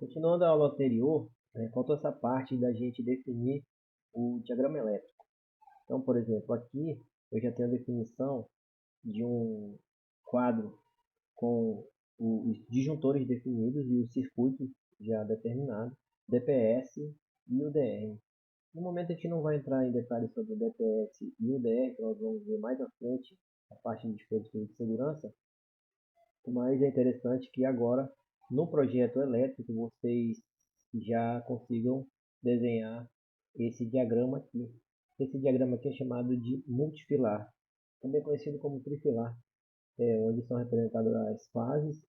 Continuando a aula anterior, faltou essa parte da gente definir o diagrama elétrico. Então, por exemplo, aqui eu já tenho a definição de um quadro com os disjuntores definidos e os circuitos já determinados, DPS e UDR. No momento a gente não vai entrar em detalhes sobre o DPS e o UDR, que nós vamos ver mais à frente, a parte de dispositivos de segurança, mas é interessante que agora, no projeto elétrico, vocês já consigam desenhar esse diagrama aqui. Esse diagrama aqui é chamado de multifilar, também conhecido como trifilar, onde são representadas as fases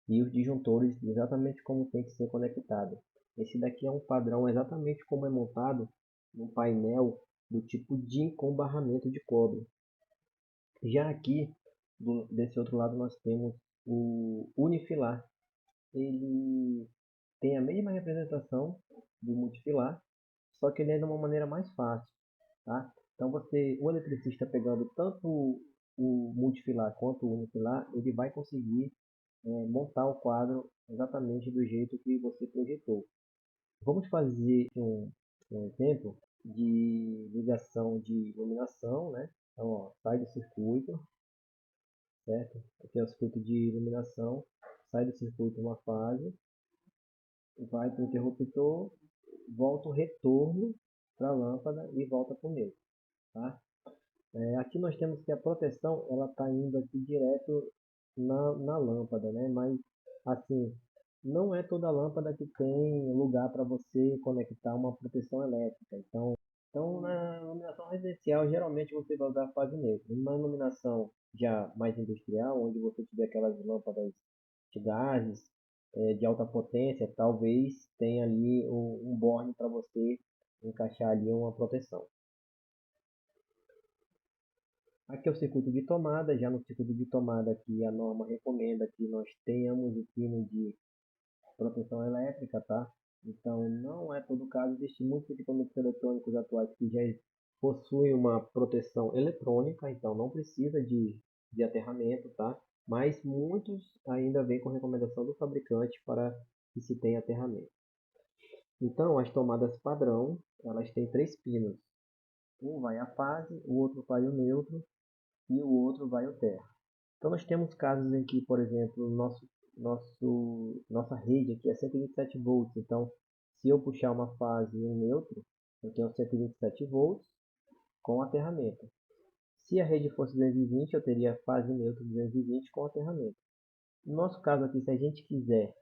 e os disjuntores exatamente como tem que ser conectado. Esse daqui é um padrão exatamente como é montado no painel do tipo DIN com barramento de cobre. Já aqui, desse outro lado, nós temos o unifilar. Ele tem a mesma representação do multifilar, só que ele é de uma maneira mais fácil, tá? Então o eletricista pegando tanto o multifilar quanto o unifilar, ele vai conseguir montar o quadro exatamente do jeito que você projetou. Vamos fazer um exemplo de ligação de iluminação, né? Então, ó, sai do circuito, certo? Aqui é o circuito de iluminação, sai do circuito uma fase, vai para o interruptor, volta o retorno para a lâmpada e volta para o meio, tá? Aqui nós temos que a proteção ela está indo aqui direto na lâmpada, né? Mas assim, não é toda lâmpada que tem lugar para você conectar uma proteção elétrica. Então, na iluminação residencial, geralmente você vai usar a fase neutra. Numa iluminação já mais industrial, onde você tiver aquelas lâmpadas de gases, de alta potência, talvez tenha ali um borne para você encaixar ali uma proteção. Aqui é o circuito de tomada. Já no circuito de tomada aqui a norma recomenda que nós tenhamos o pino de proteção elétrica, tá? Então não é todo caso, existem muitos equipamentos eletrônicos atuais que já possuem uma proteção eletrônica, então não precisa de aterramento, tá? Mas muitos ainda vêm com recomendação do fabricante para que se tenha aterramento. Então as tomadas padrão, elas têm três pinos. Um vai à fase, o outro vai ao neutro e o outro vai ao terra. Então nós temos casos em que, por exemplo, nossa rede aqui é 127 volts. Então, se eu puxar uma fase e um neutro, eu tenho 127 volts com aterramento. Se a rede fosse 220, eu teria fase neutra 220 com aterramento. No nosso caso aqui, se a gente quiser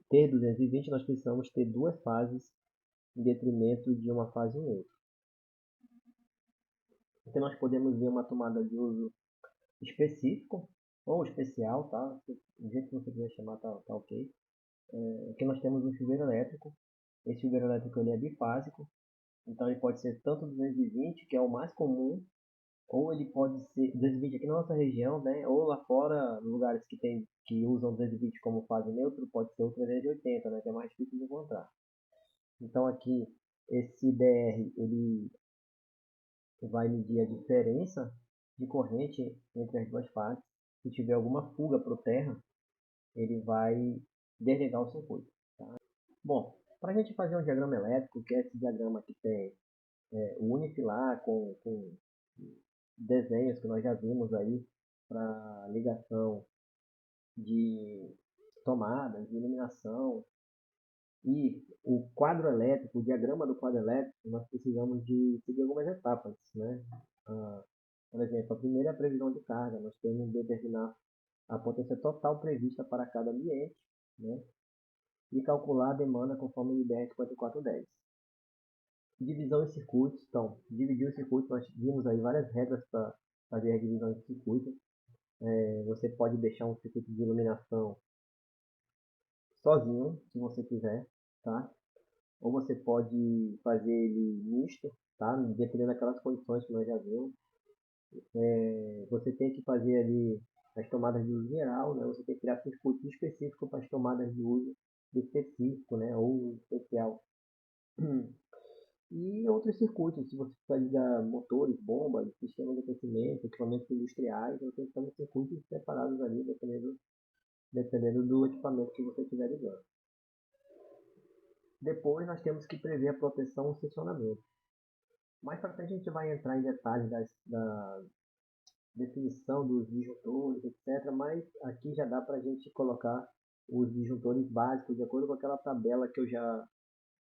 ter 220, nós precisamos ter duas fases em detrimento de uma fase neutra. Então nós podemos ver uma tomada de uso específico ou especial, tá? Do jeito que você quiser chamar, tá ok. Aqui nós temos um chuveiro elétrico. Esse chuveiro elétrico ele é bifásico, então ele pode ser tanto 220, que é o mais comum, ou ele pode ser 220 aqui na nossa região, né? Ou lá fora, lugares que usam 220 como fase neutra, pode ser o 380, né? Que é mais difícil de encontrar. Então aqui esse DR ele vai medir a diferença de corrente entre as duas partes. Se tiver alguma fuga para o terra, ele vai desligar o circuito. Tá? Bom, para a gente fazer um diagrama elétrico, que é esse diagrama que tem o unifilar com desenhos que nós já vimos aí para ligação de tomadas, de iluminação e o quadro elétrico, o diagrama do quadro elétrico, nós precisamos de seguir algumas etapas, né? Por exemplo, a primeira é a previsão de carga. Nós temos que determinar a potência total prevista para cada ambiente, né? E calcular a demanda conforme o IBR 5410. Divisão em circuitos. Então, dividir o circuito, nós vimos aí várias regras para fazer a divisão de circuito. Você pode deixar um circuito de iluminação sozinho, se você quiser, tá? Ou você pode fazer ele misto, tá? Dependendo daquelas condições que nós já vimos. Você tem que fazer ali as tomadas de uso geral, né? Você tem que criar circuito específico para as tomadas de uso específico, né? Ou especial. E outros circuitos, se você precisar ligar motores, bombas, sistemas de aquecimento, equipamentos industriais, você tem circuitos separados ali, dependendo do equipamento que você estiver ligando. Depois nós temos que prever a proteção e funcionamento. Mais para frente a gente vai entrar em detalhes da definição dos disjuntores, etc. Mas aqui já dá para a gente colocar os disjuntores básicos de acordo com aquela tabela que eu já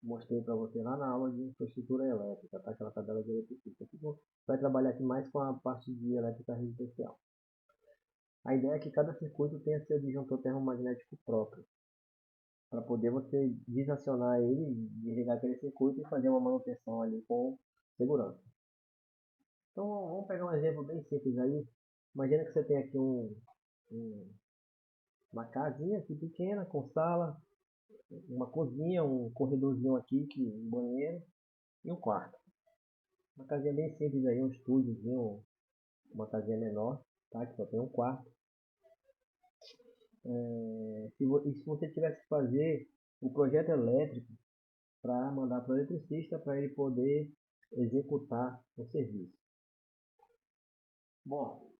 mostrei para você lá na aula de infraestrutura elétrica, tá? Aquela tabela de eletricista. Aqui vai trabalhar aqui mais com a parte de elétrica residencial. A ideia é que cada circuito tenha seu disjuntor termomagnético próprio, para poder você desacionar ele, desligar aquele circuito e fazer uma manutenção ali com segurança. Então vamos pegar um exemplo bem simples aí. Imagina que você tem aqui uma casinha aqui pequena com sala, uma cozinha, um corredorzinho aqui, um banheiro e um quarto. Uma casinha bem simples aí, um estúdiozinho, uma casinha menor, tá? Que só tem um quarto. E se você tivesse que fazer o projeto elétrico para mandar para o eletricista para ele poder executar o serviço. Bom,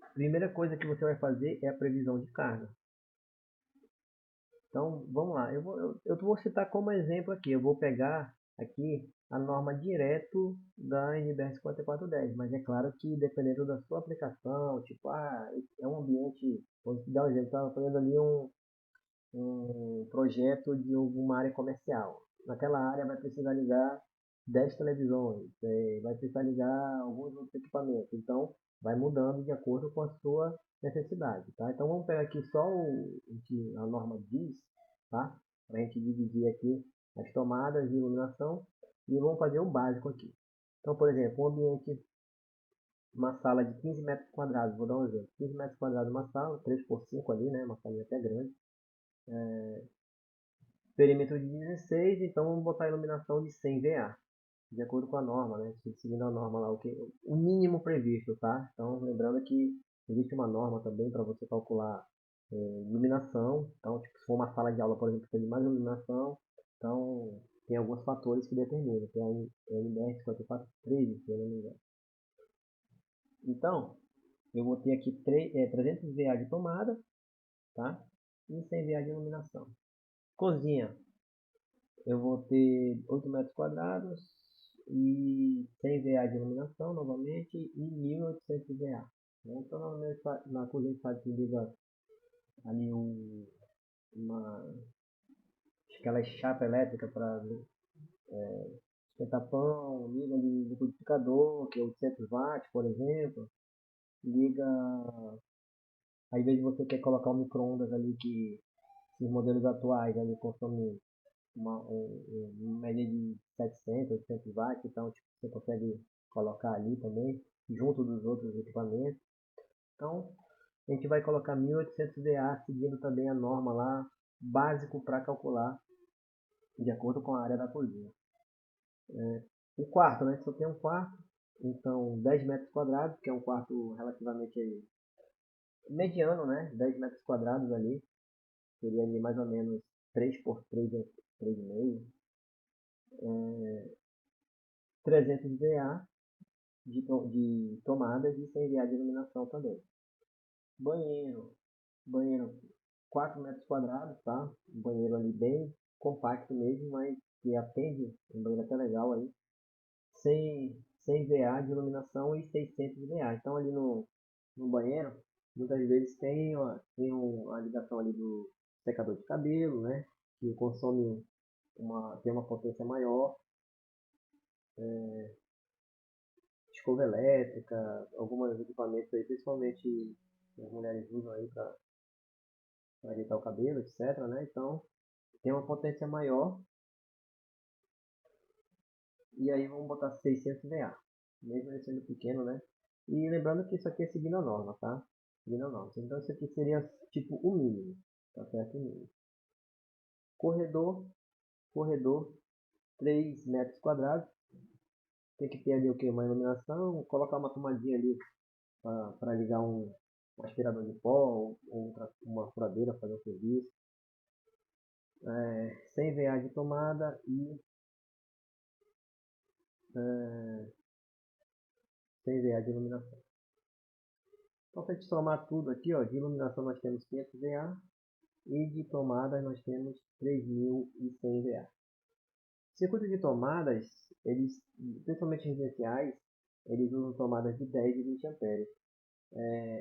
a primeira coisa que você vai fazer é a previsão de carga. Então, vamos lá. Eu vou citar como exemplo aqui. Eu vou pegar aqui a norma direto da NBR 5410, mas é claro que dependendo da sua aplicação, tipo, é um ambiente, vou dar um exemplo, estava fazendo ali um projeto de uma área comercial. Naquela área vai precisar ligar 10 televisões, vai precisar ligar alguns outros equipamentos. Então, vai mudando de acordo com a sua necessidade, tá? Então, vamos pegar aqui só o que a norma diz, tá? Para a gente dividir aqui as tomadas de iluminação e vamos fazer o básico aqui. Então, por exemplo, um ambiente, uma sala de 15 metros quadrados, vou dar um exemplo. 15 metros quadrados uma sala, 3 por 5 ali, né? Uma salinha até grande. Perímetro de 16, então vamos botar a iluminação de 100 VA, de acordo com a norma, né? Seguindo a norma lá, o mínimo previsto, tá? Então, lembrando que existe uma norma também para você calcular iluminação. Então, tipo, se for uma sala de aula, por exemplo, que tem mais iluminação, então tem alguns fatores que determinam. Tem a NBR 5413, se eu não me engano. Então, eu vou ter aqui 300 VA de tomada, tá? E 100 VA de iluminação. Cozinha, eu vou ter 8 metros quadrados e 100 VA de iluminação novamente e 1800 VA. Então na cozinha faz que liga ali uma aquela chapa elétrica para esquentar pão, liga de liquidificador, que é 800 watts, por exemplo. Liga, às vezes você quer colocar um micro-ondas ali que esses modelos atuais ali consomem uma média de 700, 800 watts, então tipo, você consegue colocar ali também, junto dos outros equipamentos. Então, a gente vai colocar 1800 VA, seguindo também a norma lá, básico para calcular, de acordo com a área da cozinha. O quarto, né? Só tem um quarto, então 10 metros quadrados, que é um quarto relativamente mediano, né? 10 metros quadrados ali, seria ali mais ou menos 3 por 3, 3,5. 300 VA de tomadas e 100 VA de iluminação também. Banheiro, banheiro 4 metros quadrados, tá? Um banheiro ali bem compacto mesmo, mas que atende, um banheiro até legal aí. 100 VA de iluminação e 600 VA. Então ali no banheiro, muitas vezes tem a ligação ali do secador de cabelo, né? Que consome tem uma potência maior. Escova elétrica, alguns equipamentos aí, principalmente as mulheres usam aí para ajeitar o cabelo, etc, né? Então, tem uma potência maior. E aí vamos botar 600 VA, mesmo ele sendo pequeno, né? E lembrando que isso aqui é seguindo a norma, tá? Seguindo a norma. Então isso aqui seria tipo o mínimo, tá certo? O mínimo. Corredor, 3 metros quadrados. Tem que ter ali o que? Uma iluminação, colocar uma tomadinha ali para ligar um aspirador de pó ou uma furadeira fazer o serviço. 100 VA de tomada e 100 VA de iluminação. Então, se a gente somar tudo aqui, ó, de iluminação nós temos 500 VA, e de tomadas nós temos 3.100 VA. Circuito de tomadas, eles, principalmente residenciais, eles usam tomadas de 10 e 20 amperes.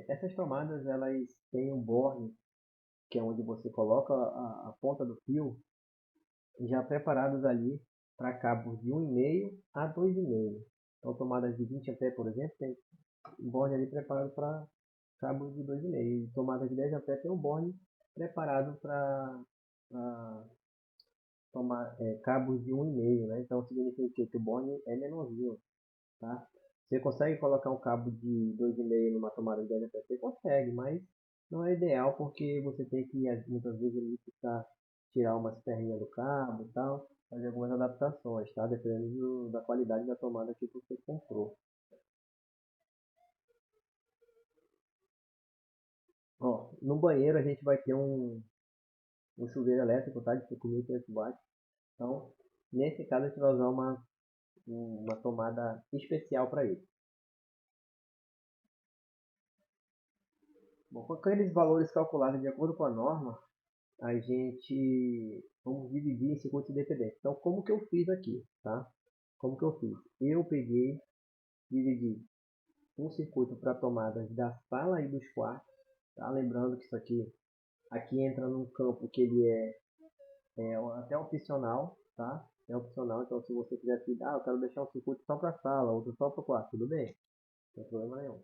Essas tomadas elas têm um borne, que é onde você coloca a ponta do fio, já preparados ali para cabos de 1,5 a 2,5. Então tomadas de 20 amperes, por exemplo, tem um borne ali preparado para cabos de 2,5. E tomadas de 10 amperes tem um borne preparado para tomar cabos de 1,5, né? Então significa que o borne é menorzinho, tá? Você consegue colocar um cabo de 2,5 numa tomada de 10 amperes? Você consegue, mas não é ideal porque você tem que muitas vezes ficar, tirar umas perninhas do cabo e tal, fazer algumas adaptações, tá? Dependendo da qualidade da tomada que você comprou. Ó, no banheiro a gente vai ter um chuveiro elétrico, tá? De 5.500 watts. Então, nesse caso a gente vai usar uma tomada especial para ele. Bom, com aqueles valores calculados de acordo com a norma, a gente vamos dividir em circuitos independentes. Então, como que eu fiz aqui, tá? Como que eu fiz? Eu peguei, dividi um circuito para tomadas da sala e dos quartos, tá? Lembrando que isso aqui entra num campo que ele é até opcional, tá? É opcional, então se você quiser, eu quero deixar um circuito só para a sala, outro só para o quarto, tudo bem, não tem problema nenhum.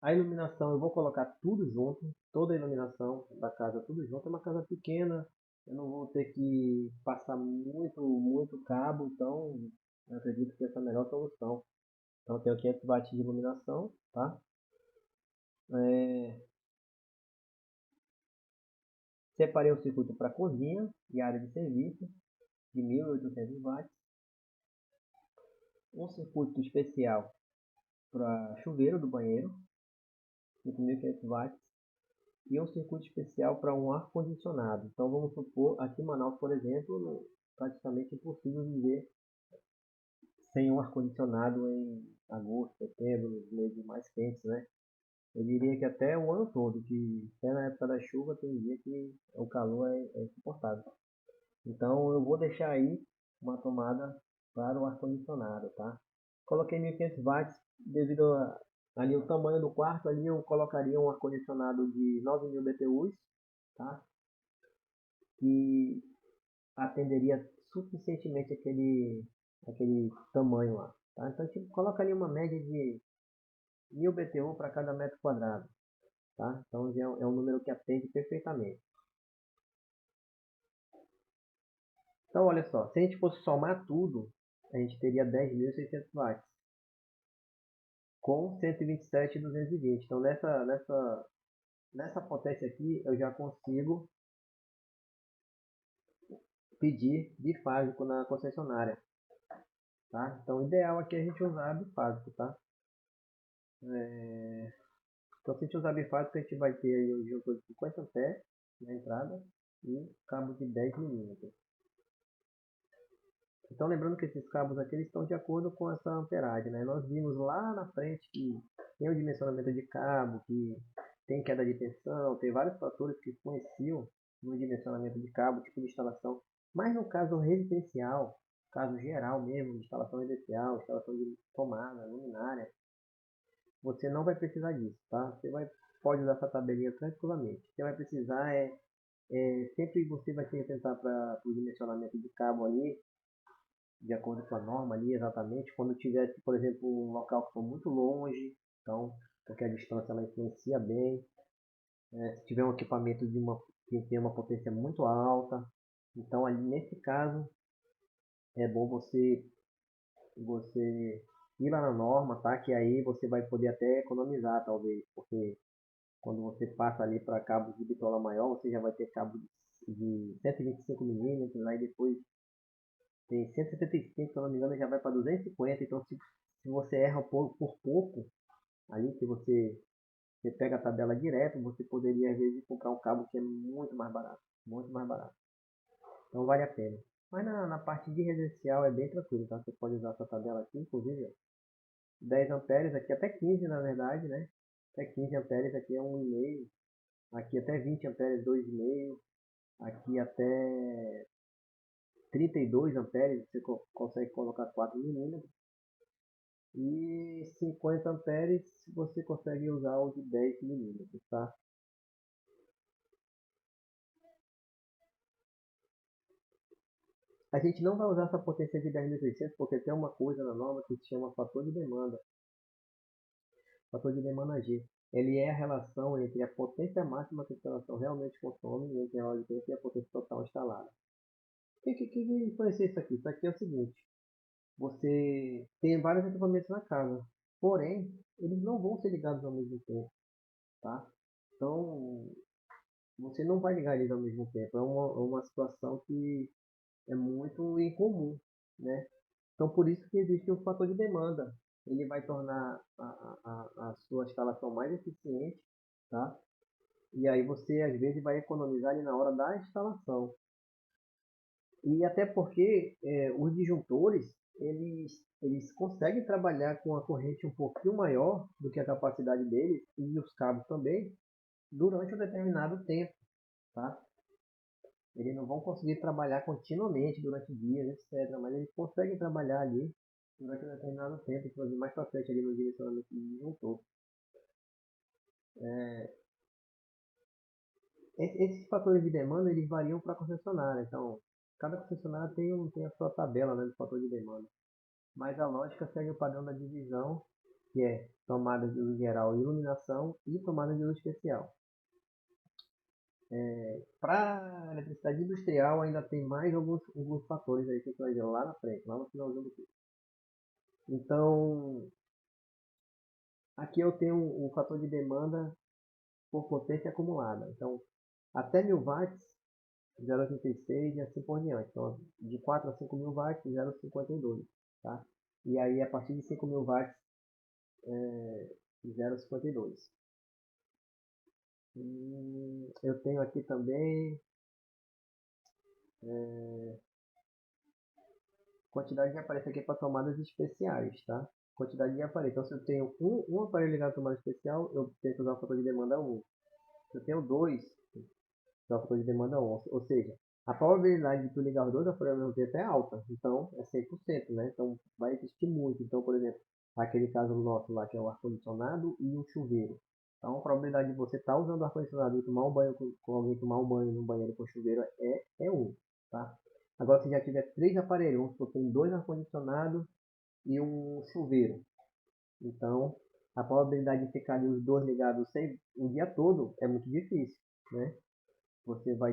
A iluminação eu vou colocar tudo junto, toda a iluminação da casa tudo junto. É uma casa pequena, eu não vou ter que passar muito cabo, então eu acredito que essa é a melhor solução. Então eu tenho 500 watts de iluminação, tá? Separei o circuito para cozinha e área de serviço de 1.800 watts. Um circuito especial para chuveiro do banheiro, 5.500 watts. E um circuito especial para um ar-condicionado. Então vamos supor, aqui em Manaus, por exemplo, praticamente impossível viver sem um ar-condicionado em agosto, setembro, nos meses mais quentes, né? Eu diria que até o ano todo, que até na época da chuva tem dia que o calor é insuportável. Então eu vou deixar aí uma tomada para o ar-condicionado, tá? Coloquei 1.500 watts devido ali o tamanho do quarto, ali eu colocaria um ar-condicionado de 9.000 BTUs, tá? Que atenderia suficientemente aquele tamanho lá, tá? Então a gente coloca ali uma média de 1.000 BTU para cada metro quadrado, tá? Então é um número que atende perfeitamente. Então olha só, se a gente fosse somar tudo, a gente teria 10.600 watts com 127.220. Então nessa potência aqui eu já consigo pedir bifásico na concessionária, tá? Então o ideal aqui é a gente usar bifásico, tá? Então se a gente usar bifásico a gente vai ter aí um juntor de 50 amperes na entrada e cabo de 10 milímetros. Então lembrando que esses cabos aqui eles estão de acordo com essa amperagem, né? Nós vimos lá na frente que tem o dimensionamento de cabo, que tem queda de tensão, tem vários fatores que influenciam no dimensionamento de cabo, tipo de instalação. Mas no caso residencial, caso geral mesmo, de instalação residencial, instalação de tomada, luminária, você não vai precisar disso, tá? Pode usar essa tabelinha tranquilamente. Você vai precisar sempre você vai se atentar para o dimensionamento de cabo ali, de acordo com a norma ali exatamente. Quando tiver, por exemplo, um local que for muito longe, então, porque a distância ela influencia bem. Se tiver um equipamento que tem uma potência muito alta, então ali nesse caso é bom você ir lá na norma, tá? Que aí você vai poder até economizar talvez, porque quando você passa ali para cabos de bitola maior, você já vai ter cabo de 125 milímetros, aí depois tem 175, se eu não me engano, já vai para 250. Então, se você erra por pouco, ali que você pega a tabela direto, você poderia às vezes comprar um cabo que é muito mais barato, muito mais barato. Então vale a pena. Mas na parte de residencial é bem tranquilo, tá? Você pode usar essa tabela aqui, inclusive 10 amperes aqui, até 15 na verdade, né? Até 15 amperes aqui é 1,5. Aqui até 20 amperes, 2,5. Aqui até 32 amperes, você consegue colocar 4 milímetros. E 50 amperes você consegue usar o de 10 milímetros, tá? A gente não vai usar essa potência de 10.600 porque tem uma coisa na norma que se chama fator de demanda. Fator de demanda G. Ele é a relação entre a potência máxima que a instalação realmente consome entre a hora de tempo e a potência total instalada. O que influencia isso aqui? Isso aqui é o seguinte. Você tem vários equipamentos na casa, porém, eles não vão ser ligados ao mesmo tempo, tá? Então, você não vai ligar eles ao mesmo tempo. É uma situação que é muito incomum, né? Então, por isso que existe um fator de demanda. Ele vai tornar a sua instalação mais eficiente, tá? E aí você, às vezes, vai economizar ali na hora da instalação. E até porque os disjuntores, eles conseguem trabalhar com a corrente um pouquinho maior do que a capacidade deles, e os cabos também, durante um determinado tempo, tá? Eles não vão conseguir trabalhar continuamente durante dias, etc. Mas eles conseguem trabalhar ali durante um determinado tempo, fazer mais para frente ali no direcionamento do disjuntor. Esses fatores de demanda, eles variam para a concessionária. Então, cada concessionária tem a sua tabela, né, de fator de demanda. Mas a lógica segue o padrão da divisão, que é tomada de luz geral e iluminação e tomada de luz especial. Para eletricidade industrial ainda tem mais alguns fatores aí que a gente vai ver lá na frente, lá no finalzinho do curso. Então, aqui eu tenho o fator de demanda por potência acumulada. Então, até 1000 watts, 0,86 e assim por diante. Então, de 4 a 5.000 watts, 0,52. Tá? E aí, a partir de 5.000 watts, 0,52. Eu tenho aqui também quantidade de aparelho aqui para tomadas especiais, tá? Quantidade de aparelho. Então, se eu tenho um aparelho ligado à tomada especial, eu tenho que usar o fator de demanda 1. Se eu tenho dois, usar o fator de demanda 1. Ou seja, a probabilidade de tu ligar os dois aparelhos ao mesmo tempo é alta. Então, é 100%, né? Então, vai existir muito. Então, por exemplo, aquele caso nosso lá, que é o ar-condicionado e o chuveiro. Então, a probabilidade de você estar usando o ar-condicionado e tomar um banho com alguém tomar um banho no banheiro com chuveiro é 1, tá? Agora, se já tiver 3 aparelhos, você tem 2 ar-condicionados e um chuveiro. Então, a probabilidade de ficar ali os dois ligados o dia todo é muito difícil, né? Você vai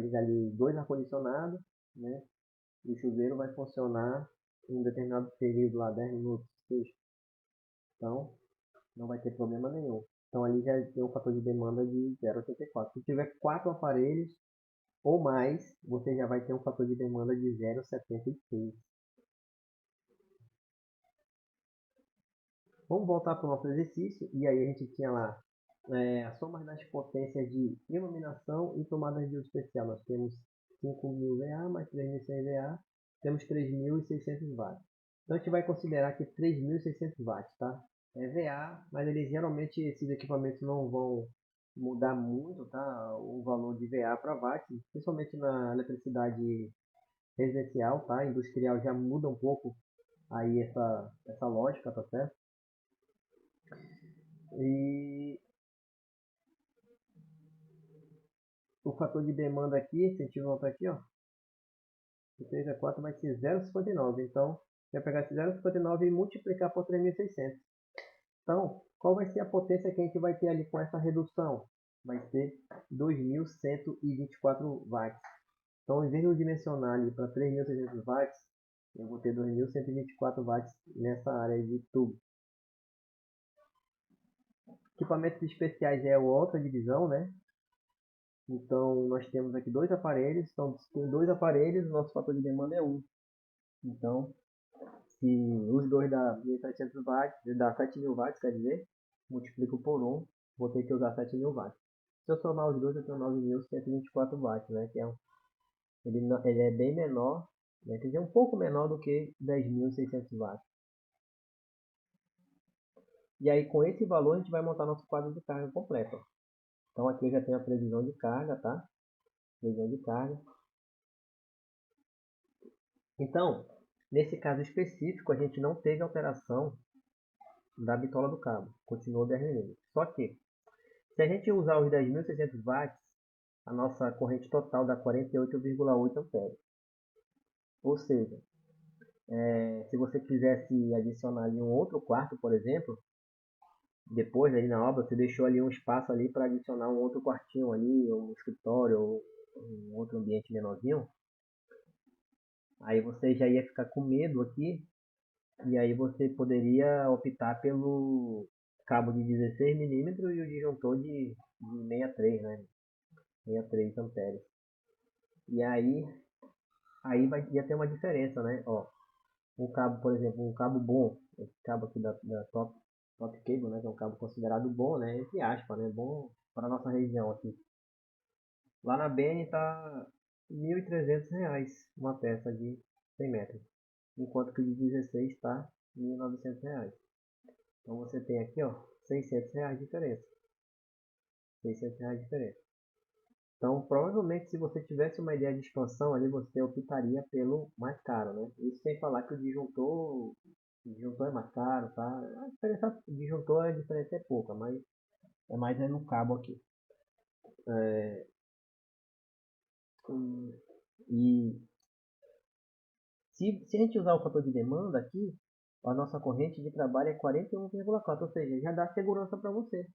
ligar ali 2 ar-condicionados, né? E o chuveiro vai funcionar em um determinado período lá, 10 minutos, seja. Então, não vai ter problema nenhum. Então, ali já tem um fator de demanda de 0,84. Se tiver 4 aparelhos ou mais, você já vai ter um fator de demanda de 0,76. Vamos voltar para o nosso exercício. E aí a gente tinha lá a soma das potências de iluminação e tomadas de luz especial. Nós temos 5.000 VA mais 3.100 VA, temos 3.600 watts. Então a gente vai considerar que 3.600 watts, tá? É VA, mas eles geralmente esses equipamentos não vão mudar muito, tá? O valor de VA para watt, principalmente na eletricidade residencial, tá? Industrial já muda um pouco aí essa lógica, tá certo? E o fator de demanda aqui, se a gente voltar aqui, ó, de 3 a 4 vai ser 0,59. Então, vai pegar esse 0,59 e multiplicar por 3.600. Então, qual vai ser a potência que a gente vai ter ali com essa redução? Vai ser 2.124 watts. Então, em vez de eu dimensionar ali para 3.600 watts, eu vou ter 2.124 watts nessa área de tubo. Equipamentos especiais é outra divisão, né? Então, nós temos aqui dois aparelhos. Então, se tem dois aparelhos, nosso fator de demanda é 1. Então, se os dois dá 1.700 watts, dá 7.000 watts, quer dizer, multiplico por 1, vou ter que usar 7.000 watts. Se eu somar os dois, eu tenho 9.124 watts, né? Que ele é bem menor, né? Quer dizer, um pouco menor do que 10.600 watts. E aí com esse valor a gente vai montar nosso quadro de carga completo. Então aqui eu já tenho a previsão de carga, tá? Previsão de carga. Então, nesse caso específico, a gente não teve alteração da bitola do cabo. Continuou 10 mm. Só que, se a gente usar os 10.600 watts, a nossa corrente total dá 48,8 amperes. Ou seja, se você quisesse adicionar ali um outro quarto, por exemplo, depois ali na obra, você deixou ali um espaço ali para adicionar um outro quartinho ali, um escritório ou um outro ambiente menorzinho, aí você já ia ficar com medo aqui, e aí você poderia optar pelo cabo de 16 milímetros e o disjuntor de 63, né? 63 amperes. E aí ia ter uma diferença, né? Ó, um cabo, por exemplo, um cabo bom, esse cabo aqui da Top Cable, né? Que é um cabo considerado bom, né? Entre aspas, né? Bom para nossa região aqui. Lá na BN tá R$ 1.300 uma peça de 100 metros, enquanto que o de 16 está R$ 1.900. Então você tem aqui, ó, R$ 600 de diferença. R$ 600 de diferença. Então, provavelmente, se você tivesse uma ideia de expansão ali, você optaria pelo mais caro, né? Isso sem falar que o disjuntor é mais caro, tá? A diferença do disjuntor, a diferença é pouca, mas é mais no cabo aqui. E se a gente usar o fator de demanda aqui, a nossa corrente de trabalho é 41,4, ou seja, já dá segurança para você.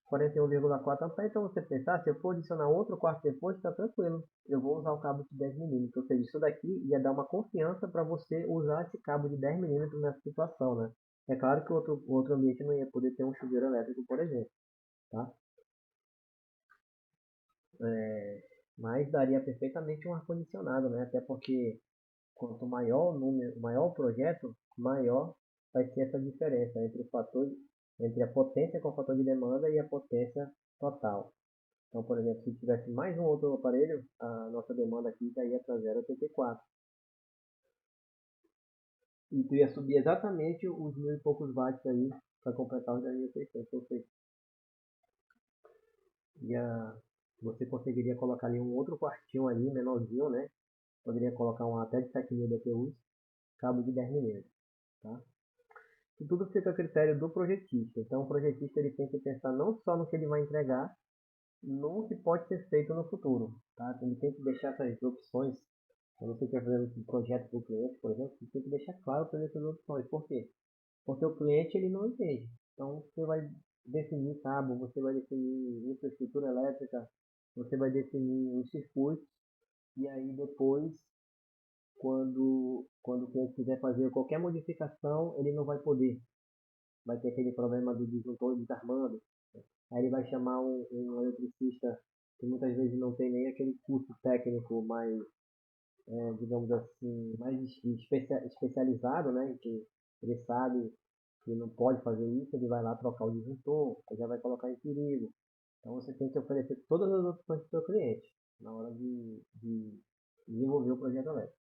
41,4 amperes, então você pensar, se eu for adicionar outro quarto depois, está tranquilo. Eu vou usar o cabo de 10 milímetros, ou seja, isso daqui ia dar uma confiança para você usar esse cabo de 10 milímetros nessa situação, né? É claro que o outro ambiente não ia poder ter um chuveiro elétrico, por exemplo, tá? Mas daria perfeitamente um ar-condicionado, né? Até porque quanto maior o número, maior o projeto, maior vai ser essa diferença entre a potência com o fator de demanda e a potência total. Então, por exemplo, se tivesse mais um outro aparelho, a nossa demanda aqui já ia para 0,84. E tu ia subir exatamente os mil e poucos watts aí para completar os 10.600. Ou seja, você conseguiria colocar ali um outro quartinho ali, menorzinho, né? Poderia colocar um até de 7.000 DPUs, cabo de 10 milímetros, tá? E tudo fica a critério do projetista. Então, o projetista ele tem que pensar não só no que ele vai entregar, no que pode ser feito no futuro, tá? Ele tem que deixar essas opções. Quando você quer fazer um projeto para o cliente, por exemplo, você tem que deixar claro para ele essas opções. Por quê? Porque o cliente ele não entende. Então, você vai definir cabo, você vai definir infraestrutura elétrica, você vai definir os circuitos, e aí depois, quando o cliente quiser fazer qualquer modificação, ele não vai poder. Vai ter aquele problema do disjuntor desarmando. Aí ele vai chamar um eletricista que muitas vezes não tem nem aquele curso técnico mais, digamos assim, mais especializado, né? Que ele sabe que não pode fazer isso, ele vai lá trocar o disjuntor, ele já vai colocar em perigo. Então você tem que oferecer todas as opções para o seu cliente na hora de desenvolver o projeto elétrico.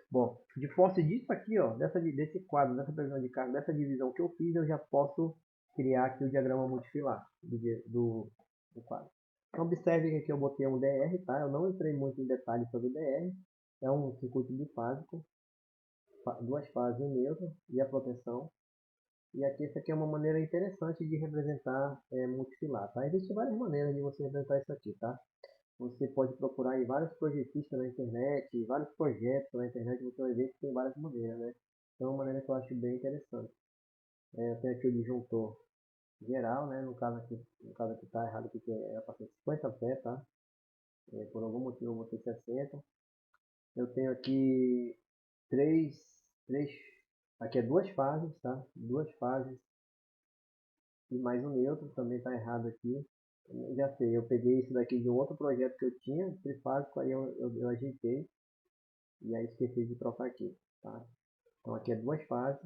Bom, de força disso aqui, ó, desse quadro, dessa previsão de carga, dessa divisão que eu fiz, eu já posso criar aqui o diagrama multifilar do quadro. Então, observe que aqui eu botei um DR, tá? Eu não entrei muito em detalhes sobre o DR. É um circuito bifásico, duas fases em neutro e a proteção. E aqui, essa aqui é uma maneira interessante de representar multifilar, tá? Existem várias maneiras de você representar isso aqui, tá? Você pode procurar em vários projetistas na internet, vários projetos na internet, você vai ver que tem várias maneiras, né? Então, é uma maneira que eu acho bem interessante. Eu tenho aqui o disjuntor geral, né? No caso aqui tá errado, porque era para ser 50 pé, tá? Por algum motivo eu botei 60. Eu tenho aqui três, três, aqui é duas fases, tá? Duas fases e mais um neutro, também tá errado aqui. Eu já sei, eu peguei isso daqui de um outro projeto que eu tinha, trifásico, aí eu ajeitei e aí esqueci de trocar aqui, tá? Então aqui é duas fases,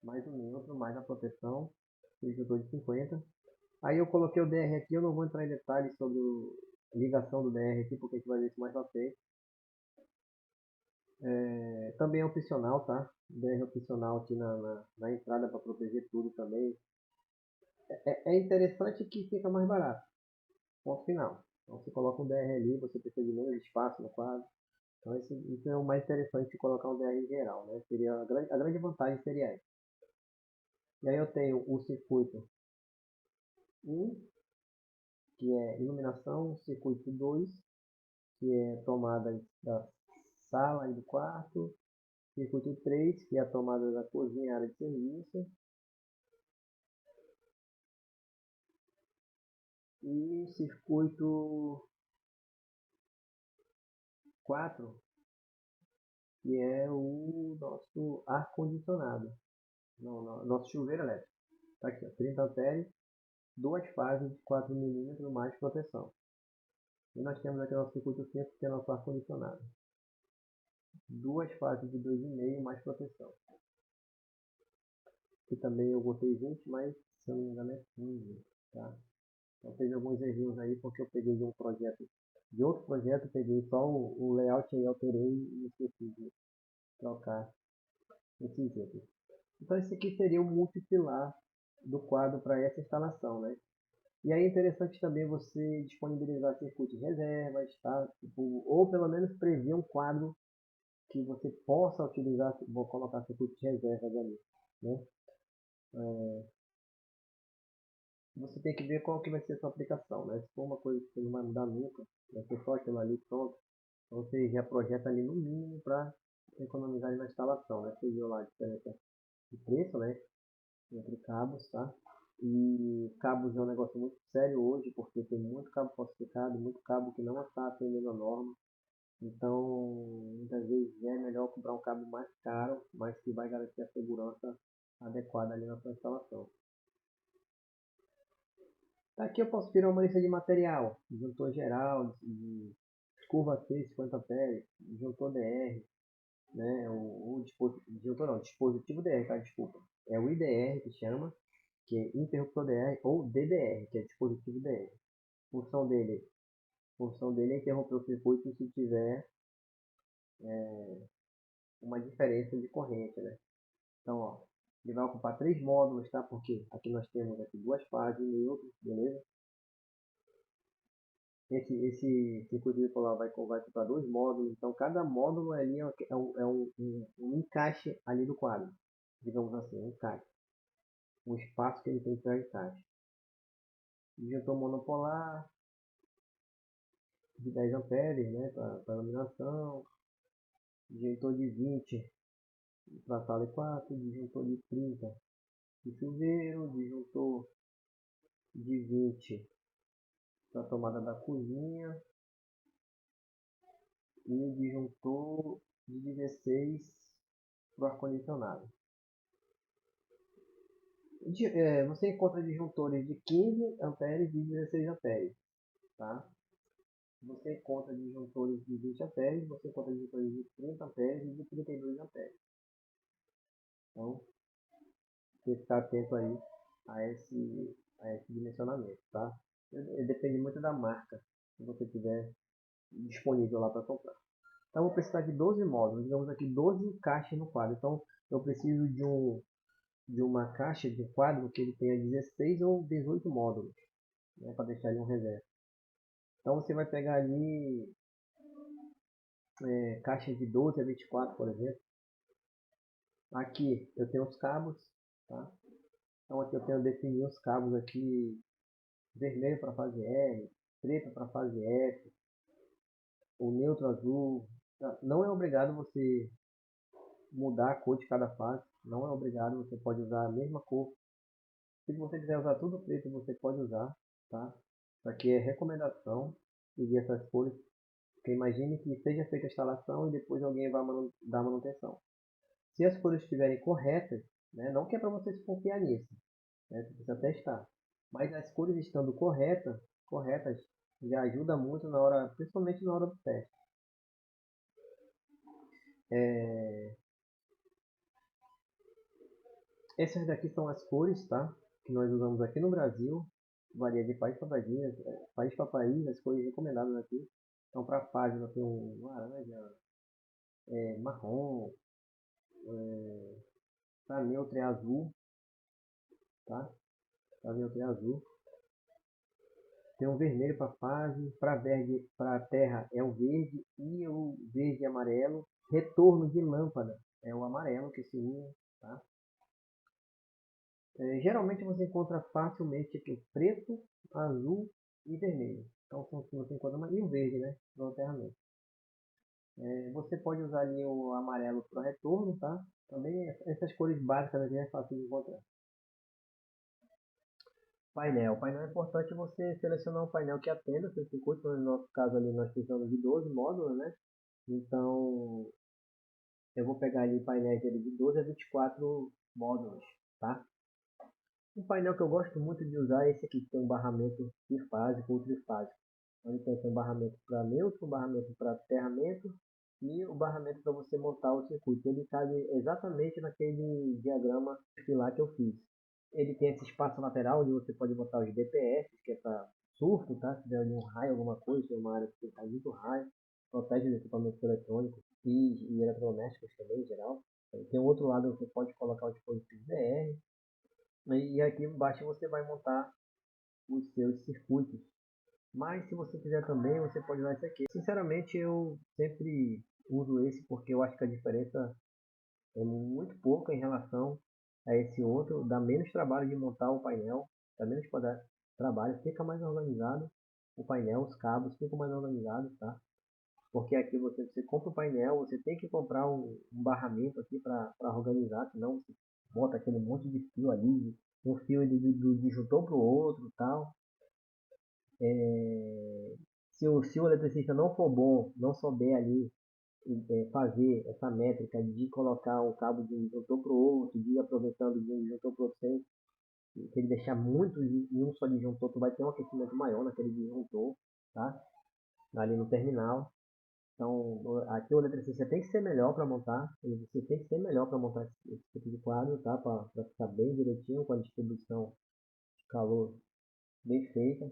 mais um neutro, mais a proteção, divisor de 50. Aí eu coloquei o DR aqui, eu não vou entrar em detalhes sobre a ligação do DR aqui, porque a gente vai ver isso mais pra frente. Também é opcional, tá? DR opcional aqui na entrada para proteger tudo também. É interessante que fica mais barato. Ponto final. Então você coloca um DR ali, você precisa de menos espaço no quadro. Então isso é o mais interessante de colocar um DR geral, né? Seria a grande vantagem seria essa. E aí eu tenho o circuito 1, que é iluminação, circuito 2, que é tomada da sala e do quarto, circuito 3, que é a tomada da cozinha e área de serviço, e circuito 4, que é o nosso ar-condicionado, nosso chuveiro elétrico. Tá aqui, ó, 30 amperes, duas fases de 4 milímetros mais proteção. E nós temos aqui o nosso circuito 5, que é nosso ar-condicionado. Duas fases de 2,5 mais proteção. Aqui também eu botei 20, mas se eu não me engano é 15, tá? Então teve alguns erros aí, porque eu peguei de um projeto, de outro projeto, peguei só o layout e alterei e esqueci de trocar esses erros. Então esse aqui seria o multipilar do quadro para essa instalação, né? E aí é interessante também você disponibilizar circuitos reservas, tá? Tipo, ou pelo menos prever um quadro que você possa utilizar, vou colocar circuitos reservas ali, né? Você tem que ver qual que vai ser a sua aplicação, né? Se for uma coisa que você não vai mudar nunca, vai ser só aquilo ali pronto, então você já projeta ali no mínimo para economizar ali na instalação, né? Você viu lá a diferença de preço, né? Entre cabos, tá? E cabos é um negócio muito sério hoje, porque tem muito cabo falsificado, muito cabo que não está atendendo a norma. Então, muitas vezes é melhor comprar um cabo mais caro, mas que vai garantir a segurança adequada ali na sua instalação. Aqui eu posso tirar uma lista de material, disjuntor geral, de curva C, 50 amperes, disjuntor DR, né? O disjuntor não, dispositivo DR, tá? Desculpa. É o IDR que chama, que é interruptor DR, ou DDR, que é dispositivo DR. Função dele, função dele é interromper o circuito se tiver uma diferença de corrente, né? Então, ó, ele vai ocupar 3 módulos, tá? Porque aqui nós temos aqui duas fases neutras, beleza? Esse circuito bipolar vai ocupar 2 módulos, então cada módulo ali é um encaixe ali do quadro, digamos assim, um encaixe, um espaço que ele tem para encaixe. Disjuntor monopolar de 10 amperes, né, para iluminação, disjuntor de 20 para sala e quarto, disjuntor de 30 de chuveiro, disjuntor de 20 para tomada da cozinha e o disjuntor de 16 para o ar-condicionado. Você encontra disjuntores de 15 amperes e 16 amperes, tá? Você encontra disjuntores de 20 amperes, você encontra disjuntores de 30 amperes e de 32 amperes. Então, tem que ficar atento aí a esse dimensionamento, tá? Depende muito da marca que você tiver disponível lá para comprar. Então, eu vou precisar de 12 módulos, digamos aqui 12 encaixes no quadro. Então, eu preciso de uma caixa de quadro que ele tenha 16 ou 18 módulos, né, para deixar ali um reserva. Então você vai pegar ali caixa de 12 a 24, por exemplo. Aqui eu tenho os cabos, tá? Então aqui eu tenho definido os cabos aqui, vermelho para fase R, preto para fase F, o neutro azul. Não é obrigado você mudar a cor de cada fase, não é obrigado, você pode usar a mesma cor. Se você quiser usar tudo preto, você pode usar, tá? Isso aqui é recomendação seguir essas cores, porque imagine que seja feita a instalação e depois alguém vai dar manutenção. Se as cores estiverem corretas, né, não que é para você se confiar nisso, né, você precisa testar, mas as cores estando corretas já ajuda muito na hora, principalmente na hora do teste. Essas daqui são as cores, tá, que nós usamos aqui no Brasil, varia de país para país para país, as cores recomendadas aqui. Então para fase nós temos um laranja, marrom, para neutro é azul, tá? Para neutro é azul. Tem um vermelho para fase, para verde, para terra é o verde e o verde e amarelo. Retorno de lâmpada é o amarelo que se une, tá? Geralmente você encontra facilmente aqui preto, azul e vermelho. Então são os que você encontra mais. E o verde, né? Lanterna. Você pode usar ali o amarelo para retorno, tá? Também essas cores básicas aqui é fácil de encontrar. Painel. Painel é importante você selecionar um painel que atenda seu circuito. No nosso caso ali nós precisamos de 12 módulos, né? Então eu vou pegar ali painéis de 12 a 24 módulos, tá? Um painel que eu gosto muito de usar é esse aqui, que tem um barramento bifásico ou trifásico. Onde tem um barramento para neutro, um barramento para aterramento e o barramento para você montar o circuito. Ele cabe exatamente naquele diagrama pilar que eu fiz. Ele tem esse espaço lateral onde você pode botar os DPS, que é para surto, tá? Se der um raio, alguma coisa, tem uma área que cai muito raio, protege os equipamentos eletrônicos e eletrodomésticos também, em geral. Tem um outro lado que você pode colocar o dispositivo VR, e aqui embaixo você vai montar os seus circuitos. Mas se você quiser também, você pode usar esse aqui. Sinceramente, eu sempre uso esse porque eu acho que a diferença é muito pouca em relação a esse outro. Dá menos trabalho de montar o painel, dá menos trabalho, fica mais organizado o painel, os cabos ficam mais organizados, tá? Porque aqui você compra o painel, você tem que comprar um barramento aqui para organizar, senão você bota aquele monte de fio ali, um fio do disjuntor para o outro tal. Se o eletricista não for bom, não souber ali fazer essa métrica de colocar um cabo de um disjuntor para o outro, de ir aproveitando de um disjuntor para o outro, se ele deixar muito em um só disjuntor, tu vai ter um aquecimento maior naquele disjuntor, tá? Ali no terminal. Então, aqui o eletricista tem que ser melhor para montar, você tem que ser melhor para montar esse tipo de quadro, tá? Para ficar bem direitinho, com a distribuição de calor bem feita.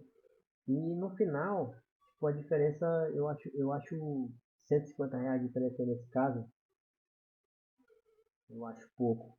E no final, tipo, a diferença, eu acho R$ 150 de diferença nesse caso, eu acho pouco.